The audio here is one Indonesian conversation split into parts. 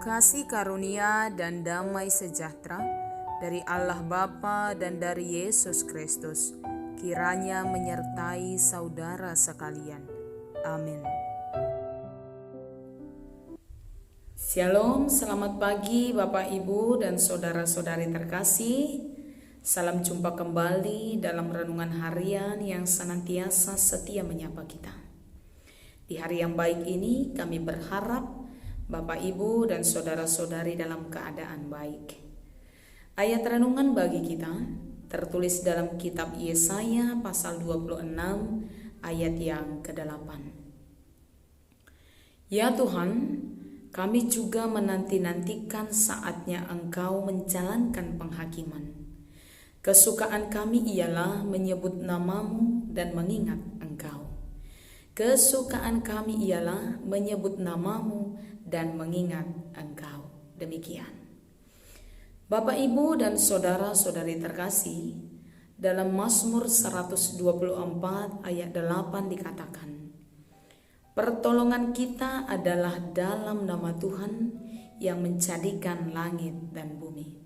Kasih karunia dan damai sejahtera dari Allah Bapa dan dari Yesus Kristus kiranya menyertai saudara sekalian. Amin. Shalom, selamat pagi Bapak Ibu dan saudara-saudari terkasih. Salam jumpa kembali dalam renungan harian yang senantiasa setia menyapa kita. Di hari yang baik ini kami berharap Bapak Ibu dan saudara-saudari dalam keadaan baik. Ayat renungan bagi kita tertulis dalam kitab Yesaya pasal 26 ayat yang ke-8. Ya Tuhan, kami juga menanti-nantikan saatnya Engkau menjalankan penghakiman. Kesukaan kami ialah menyebut nama-Mu dan mengingat Engkau. Kesukaan kami ialah menyebut nama-Mu dan mengingat Engkau. Demikian. Bapak, Ibu, dan saudara-saudari terkasih, dalam Mazmur 124 ayat 8 dikatakan, pertolongan kita adalah dalam nama Tuhan yang menjadikan langit dan bumi.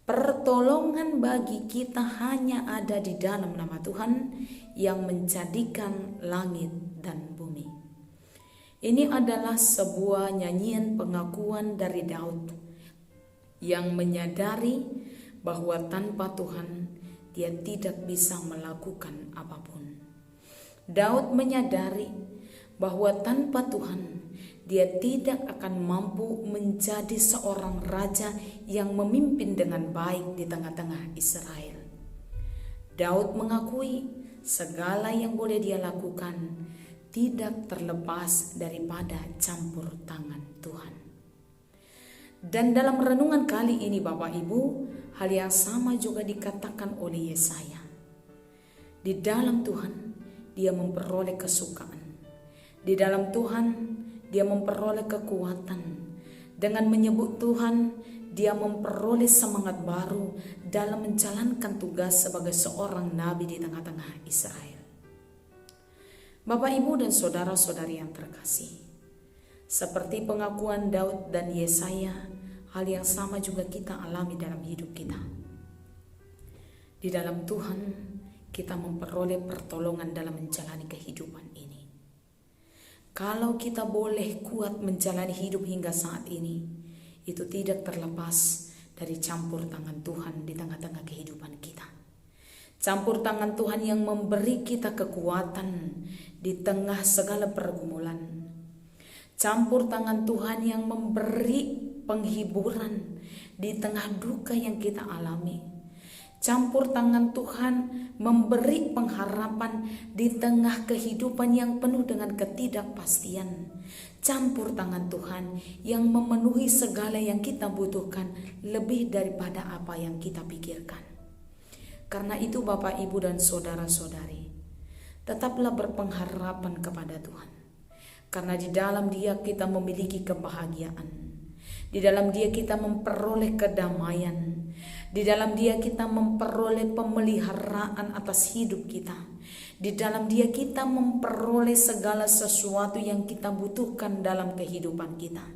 Pertolongan bagi kita hanya ada di dalam nama Tuhan yang menjadikan langit dan bumi. Ini adalah sebuah nyanyian pengakuan dari Daud yang menyadari bahwa tanpa Tuhan dia tidak bisa melakukan apapun. Daud menyadari bahwa tanpa Tuhan dia tidak akan mampu menjadi seorang raja yang memimpin dengan baik di tengah-tengah Israel. Daud mengakui segala yang boleh dia lakukan tidak terlepas daripada campur tangan Tuhan. Dan dalam renungan kali ini Bapak Ibu, hal yang sama juga dikatakan oleh Yesaya. Di dalam Tuhan dia memperoleh kesukaan. Di dalam Tuhan dia memperoleh kekuatan. Dengan menyebut Tuhan, dia memperoleh semangat baru dalam menjalankan tugas sebagai seorang nabi di tengah-tengah Israel. Bapak, Ibu, dan saudara-saudari yang terkasih, seperti pengakuan Daud dan Yesaya, hal yang sama juga kita alami dalam hidup kita. Di dalam Tuhan, kita memperoleh pertolongan dalam menjalani kehidupan ini. Kalau kita boleh kuat menjalani hidup hingga saat ini, itu tidak terlepas dari campur tangan Tuhan di tengah-tengah kehidupan kita. Campur tangan Tuhan yang memberi kita kekuatan di tengah segala pergumulan. Campur tangan Tuhan yang memberi penghiburan di tengah duka yang kita alami. Campur tangan Tuhan memberi pengharapan di tengah kehidupan yang penuh dengan ketidakpastian. Campur tangan Tuhan yang memenuhi segala yang kita butuhkan lebih daripada apa yang kita pikirkan. Karena itu Bapak, Ibu, dan saudara-saudari, tetaplah berpengharapan kepada Tuhan. Karena di dalam Dia kita memiliki kebahagiaan. Di dalam Dia kita memperoleh kedamaian. Di dalam Dia kita memperoleh pemeliharaan atas hidup kita. Di dalam Dia kita memperoleh segala sesuatu yang kita butuhkan dalam kehidupan kita.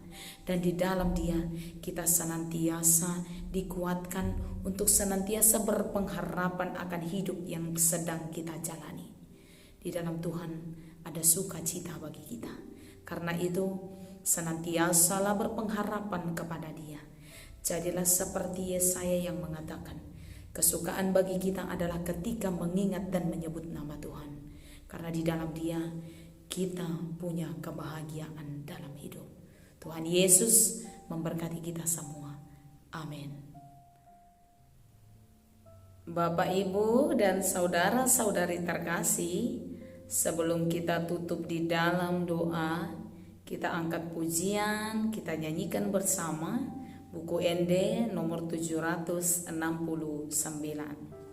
Dan di dalam Dia kita senantiasa dikuatkan untuk senantiasa berpengharapan akan hidup yang sedang kita jalani. Di dalam Tuhan ada sukacita bagi kita. Karena itu senantiasalah berpengharapan kepada Dia. Jadilah seperti Yesaya yang mengatakan, kesukaan bagi kita adalah ketika mengingat dan menyebut nama Tuhan. Karena di dalam Dia kita punya kebahagiaan dalam hidup. Tuhan Yesus memberkati kita semua. Amin. Bapak, Ibu, dan saudara-saudari terkasih, sebelum kita tutup di dalam doa, kita angkat pujian, kita nyanyikan bersama buku ND nomor 769.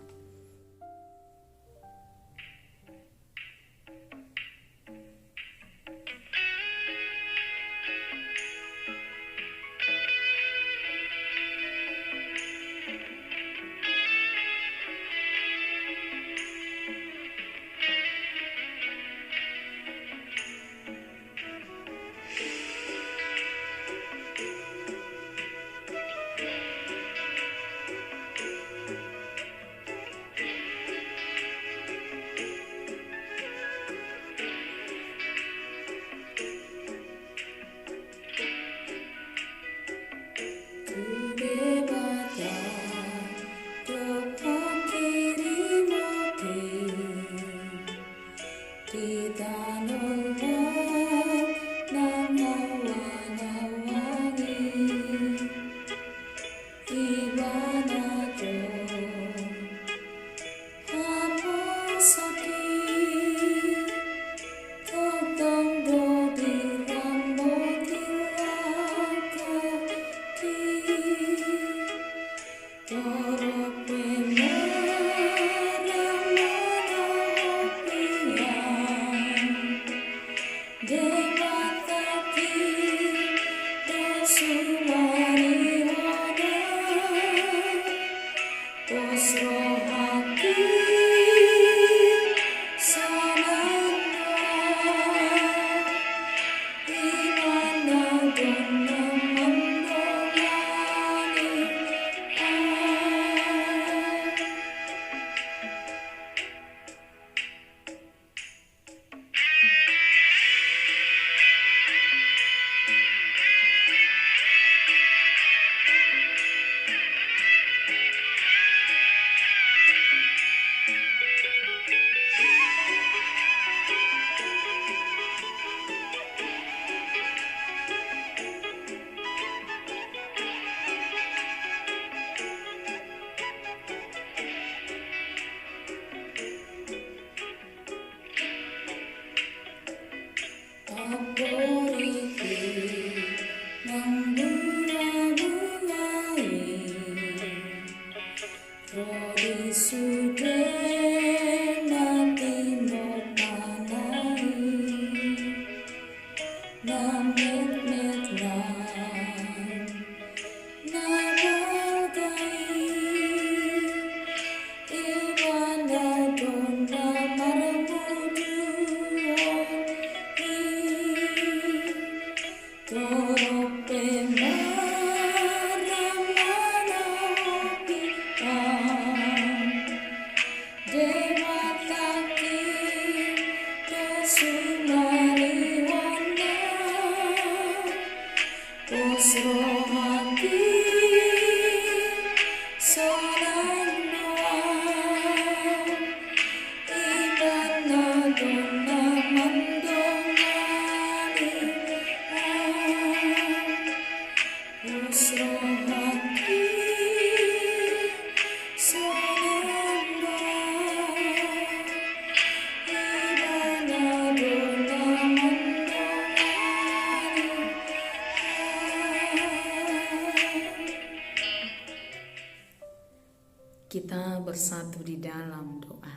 Kita bersatu di dalam doa.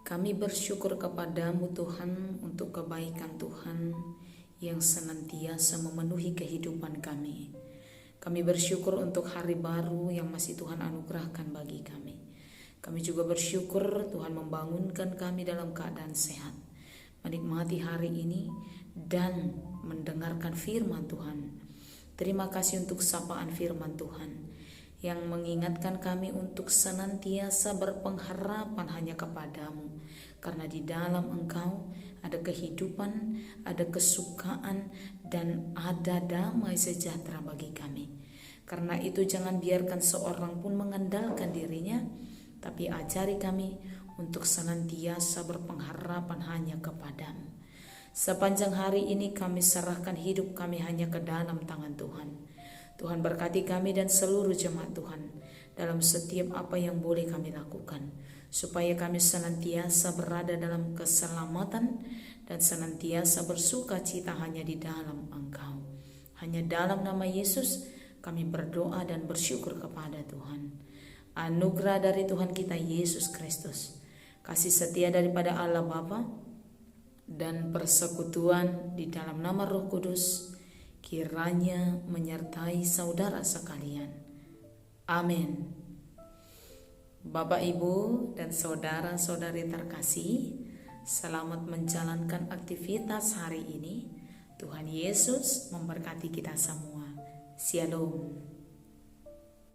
Kami bersyukur kepadamu Tuhan untuk kebaikan Tuhan yang senantiasa memenuhi kehidupan kami. Kami bersyukur untuk hari baru yang masih Tuhan anugerahkan bagi kami. Kami juga bersyukur Tuhan membangunkan kami dalam keadaan sehat, menikmati hari ini dan mendengarkan firman Tuhan. Terima kasih untuk sapaan firman Tuhan yang mengingatkan kami untuk senantiasa berpengharapan hanya kepadamu, karena di dalam Engkau ada kehidupan, ada kesukaan, dan ada damai sejahtera bagi kami. Karena itu jangan biarkan seorang pun mengandalkan dirinya, tapi ajari kami untuk senantiasa berpengharapan hanya kepadamu. Sepanjang hari ini kami serahkan hidup kami hanya ke dalam tangan Tuhan. Tuhan berkati kami dan seluruh jemaat Tuhan dalam setiap apa yang boleh kami lakukan, supaya kami senantiasa berada dalam keselamatan dan senantiasa bersuka cita hanya di dalam Engkau. Hanya dalam nama Yesus kami berdoa dan bersyukur kepada Tuhan. Anugerah dari Tuhan kita Yesus Kristus, kasih setia daripada Allah Bapa, dan persekutuan di dalam nama Roh Kudus kiranya menyertai saudara sekalian. Amin. Bapak, Ibu, dan saudara-saudari terkasih, selamat menjalankan aktivitas hari ini. Tuhan Yesus memberkati kita semua. Shalom.